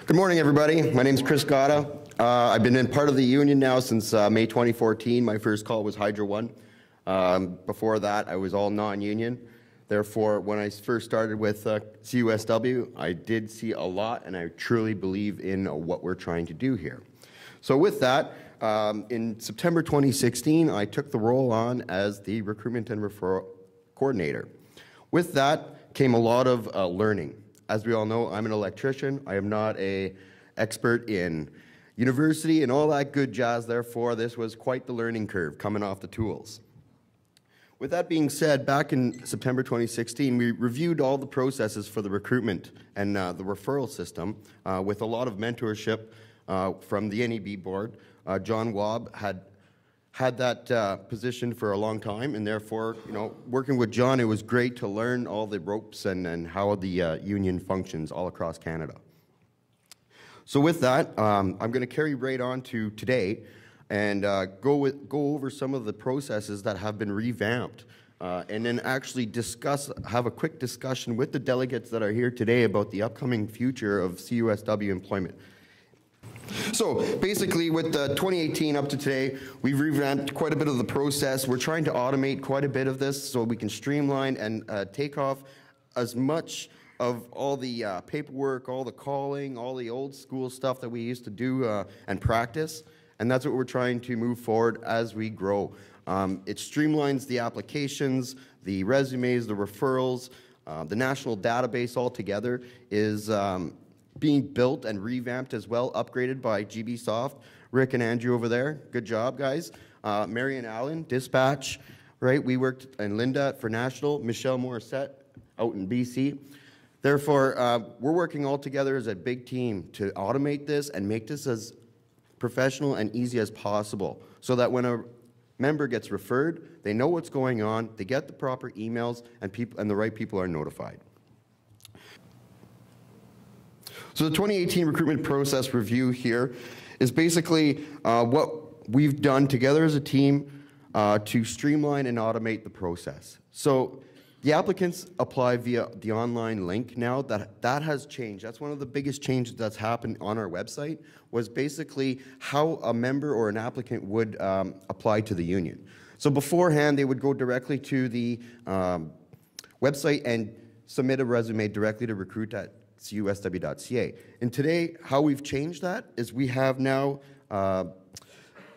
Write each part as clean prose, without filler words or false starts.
Good morning, everybody. My name is Chris Gata. I've been in part of the union now since May 2014. My first call was Hydro One. Before that, I was all non-union. Therefore, when I first started with CUSW, I did see a lot, and I truly believe in what we're trying to do here. So with that, in September 2016, I took the role on as the Recruitment and Referral Coordinator. With that came a lot of learning. As we all know, I'm an electrician. I am not an expert in university and all that good jazz. Therefore, this was quite the learning curve coming off the tools. With that being said, back in September 2016, we reviewed all the processes for the recruitment and the referral system with a lot of mentorship from the NEB board. John Wabb had that position for a long time, and therefore, working with John, it was great to learn all the ropes and how the union functions all across Canada. So with that, I'm going to carry right on to today and go over some of the processes that have been revamped, and then actually have a quick discussion with the delegates that are here today about the upcoming future of CUSW employment. So basically, with 2018 up to today, we've revamped quite a bit of the process. We're trying to automate quite a bit of this so we can streamline and take off as much of all the paperwork, all the calling, all the old school stuff that we used to do and practice. And that's what we're trying to move forward as we grow. It streamlines the applications, the resumes, the referrals, the national database altogether is being built and revamped as well, upgraded by GB Soft. Rick and Andrew over there, good job, guys. Mary and Allen, Dispatch, right? We worked in Linda for National, Michelle Morissette out in BC. Therefore, we're working all together as a big team to automate this and make this as professional and easy as possible so that when a member gets referred, they know what's going on, they get the proper emails, and the right people are notified. So the 2018 recruitment process review here is basically what we've done together as a team to streamline and automate the process. So the applicants apply via the online link now. That has changed. That's one of the biggest changes that's happened on our website, was basically how a member or an applicant would apply to the union. So beforehand, they would go directly to the website and submit a resume directly to recruit@CUSW.ca. And today, how we've changed that is we have now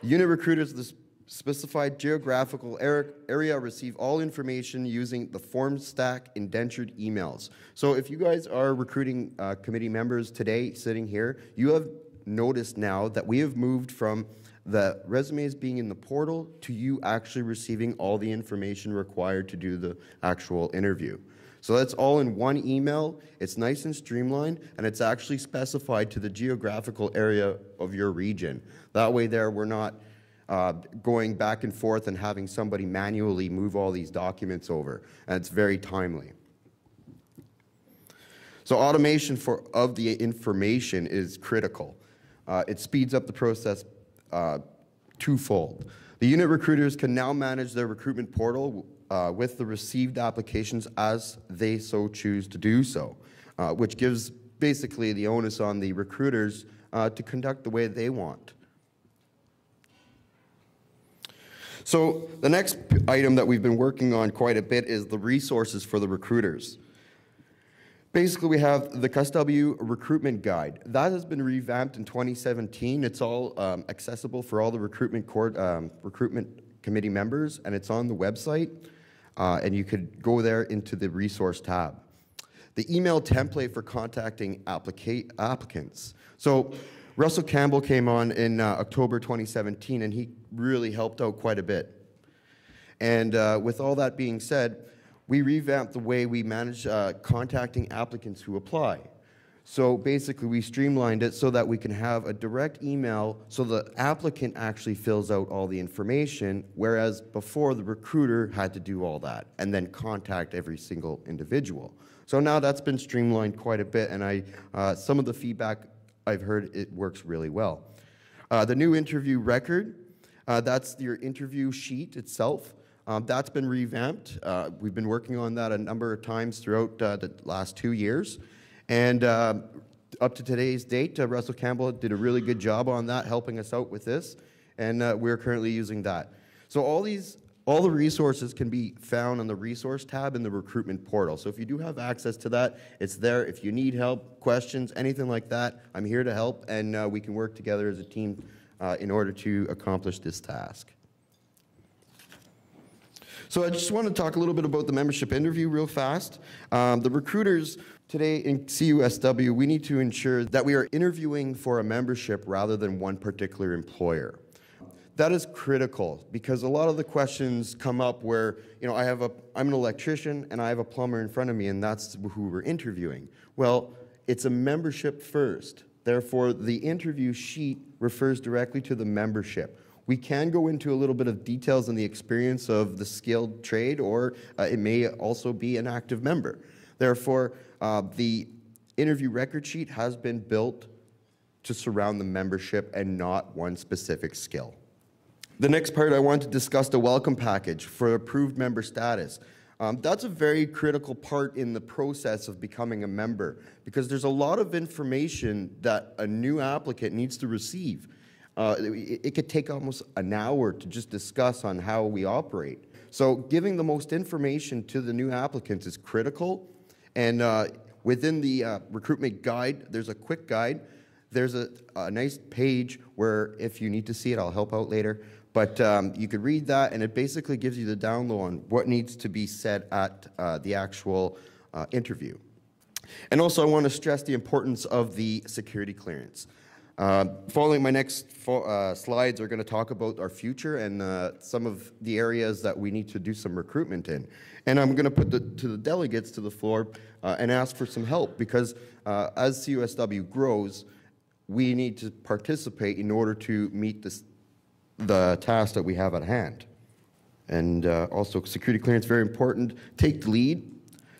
unit recruiters of the specified geographical area receive all information using the form stack indentured emails. So if you guys are recruiting committee members today sitting here, you have noticed now that we have moved from the resumes being in the portal to you actually receiving all the information required to do the actual interview. So that's all in one email. It's nice and streamlined, and it's actually specified to the geographical area of your region. That way there, we're not going back and forth and having somebody manually move all these documents over, and it's very timely. So automation of the information is critical. It speeds up the process twofold. The unit recruiters can now manage their recruitment portal with the received applications as they so choose to do so, which gives basically the onus on the recruiters to conduct the way they want. So the next item that we've been working on quite a bit is the resources for the recruiters. Basically, we have the CUSW Recruitment Guide. That has been revamped in 2017. It's all accessible for all the recruitment committee members, and it's on the website, and you could go there into the resource tab. The email template for contacting applicants. So Russell Campbell came on in October 2017, and he really helped out quite a bit. And with all that being said, we revamped the way we manage contacting applicants who apply. So basically, we streamlined it so that we can have a direct email so the applicant actually fills out all the information, whereas before the recruiter had to do all that and then contact every single individual. So now that's been streamlined quite a bit, and some of the feedback I've heard, it works really well. The new interview record, that's your interview sheet itself. That's been revamped. We've been working on that a number of times throughout the last 2 years. And Up to today's date, Russell Campbell did a really good job on that, helping us out with this, and we're currently using that. So all the resources can be found on the resource tab in the recruitment portal. So if you do have access to that, it's there. If you need help, questions, anything like that, I'm here to help, and we can work together as a team in order to accomplish this task. So I just want to talk a little bit about the membership interview real fast. The recruiters today in CUSW, we need to ensure that we are interviewing for a membership rather than one particular employer. That is critical because a lot of the questions come up where, I'm an electrician and I have a plumber in front of me and that's who we're interviewing. Well, it's a membership first. Therefore, the interview sheet refers directly to the membership. We can go into a little bit of details on the experience of the skilled trade, or it may also be an active member. Therefore, the interview record sheet has been built to surround the membership and not one specific skill. The next part, I want to discuss the welcome package for approved member status. That's a very critical part in the process of becoming a member because there's a lot of information that a new applicant needs to receive. It could take almost an hour to just discuss on how we operate. So giving the most information to the new applicants is critical. And within the recruitment guide, there's a quick guide. There's a nice page where if you need to see it, I'll help out later. But you could read that, and it basically gives you the download on what needs to be said at the actual interview. And also, I want to stress the importance of the security clearance. Following my next slides are going to talk about our future and some of the areas that we need to do some recruitment in. And I'm going to put the delegates to the floor and ask for some help because as CUSW grows, we need to participate in order to meet the task that we have at hand. And also security clearance, very important. Take the lead.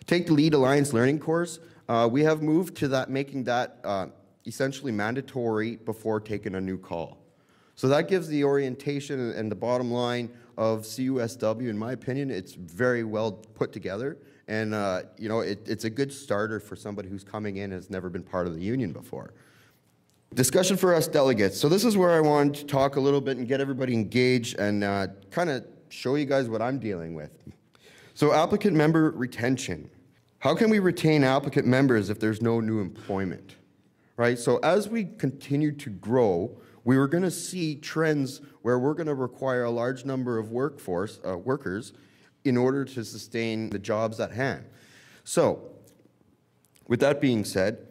Take the lead Alliance Learning course. We have moved to that, making that essentially mandatory before taking a new call. So that gives the orientation and the bottom line of CUSW. In my opinion, it's very well put together. And it's a good starter for somebody who's coming in and has never been part of the union before. Discussion for us delegates. So this is where I want to talk a little bit and get everybody engaged and kind of show you guys what I'm dealing with. So applicant member retention. How can we retain applicant members if there's no new employment? Right? So as we continue to grow, we were going to see trends where we're going to require a large number of workers in order to sustain the jobs at hand. So with that being said,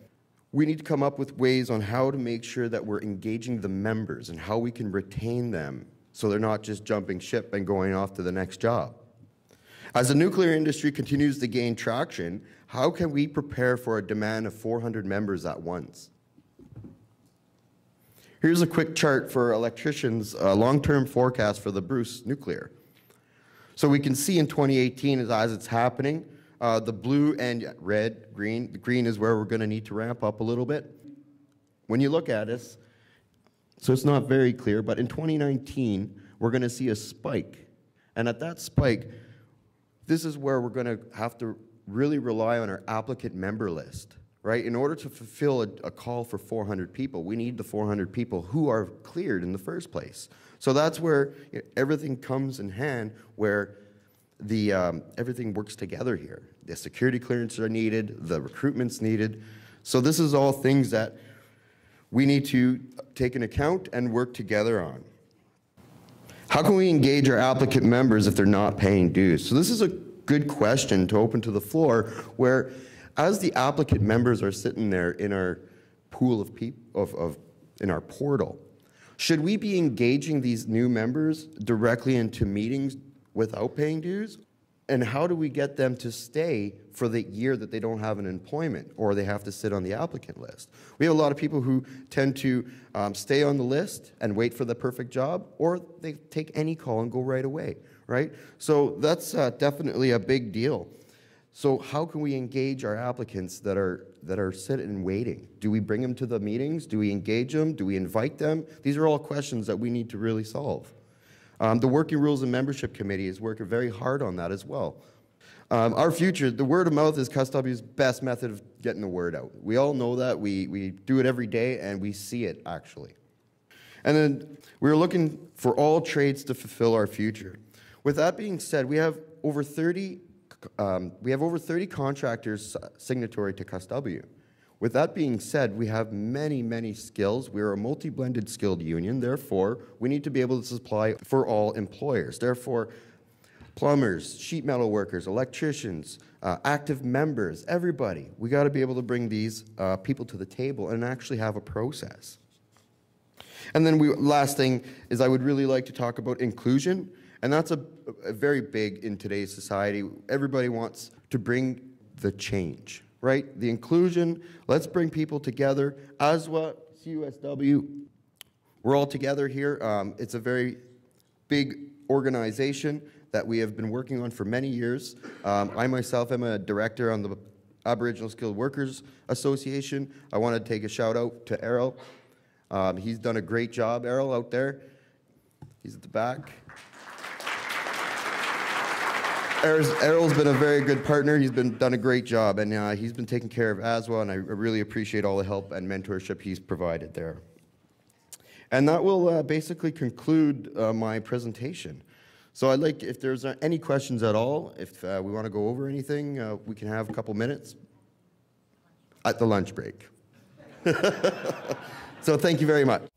we need to come up with ways on how to make sure that we're engaging the members and how we can retain them so they're not just jumping ship and going off to the next job. As the nuclear industry continues to gain traction, how can we prepare for a demand of 400 members at once? Here's a quick chart for electricians' long-term forecast for the Bruce nuclear. So we can see in 2018 as it's happening, the blue and red, green. The green is where we're going to need to ramp up a little bit. When you look at us, so it's not very clear, but in 2019, we're going to see a spike. And at that spike, this is where we're going to have to really rely on our applicant member list, right? In order to fulfill a call for 400 people, we need the 400 people who are cleared in the first place. So that's where everything comes in hand, where everything works together here. The security clearances are needed, the recruitment's needed. So this is all things that we need to take into account and work together on. How can we engage our applicant members if they're not paying dues? So this is a good question to open to the floor, where as the applicant members are sitting there in our pool of people, in our portal, should we be engaging these new members directly into meetings without paying dues? And how do we get them to stay for the year that they don't have an employment or they have to sit on the applicant list? We have a lot of people who tend to stay on the list and wait for the perfect job, or they take any call and go right away, right? So that's definitely a big deal. So how can we engage our applicants that are sitting and waiting? Do we bring them to the meetings? Do we engage them? Do we invite them? These are all questions that we need to really solve. The Working Rules and Membership Committee is working very hard on that as well. Our future, the word of mouth is CustW's best method of getting the word out. We all know that. We do it every day, and we see it, actually. And then we're looking for all trades to fulfill our future. With that being said, we have over 30 contractors signatory to CustW. With that being said, we have many, many skills. We're a multi-blended skilled union. Therefore, we need to be able to supply for all employers. Therefore, plumbers, sheet metal workers, electricians, active members, everybody. We got to be able to bring these people to the table and actually have a process. And then last thing is I would really like to talk about inclusion. And that's a very big in today's society. Everybody wants to bring the change, right? The inclusion, let's bring people together. ASWA, CUSW, we're all together here. It's a very big organization that we have been working on for many years. I myself am a director on the Aboriginal Skilled Workers Association. I want to take a shout out to Errol. He's done a great job, Errol, out there. He's at the back. Errol's been a very good partner. He's done a great job, and he's been taking care of ASWA, and I really appreciate all the help and mentorship he's provided there. And that will basically conclude my presentation. So I'd like, if there's any questions at all, if we want to go over anything, we can have a couple minutes at the lunch break. So thank you very much.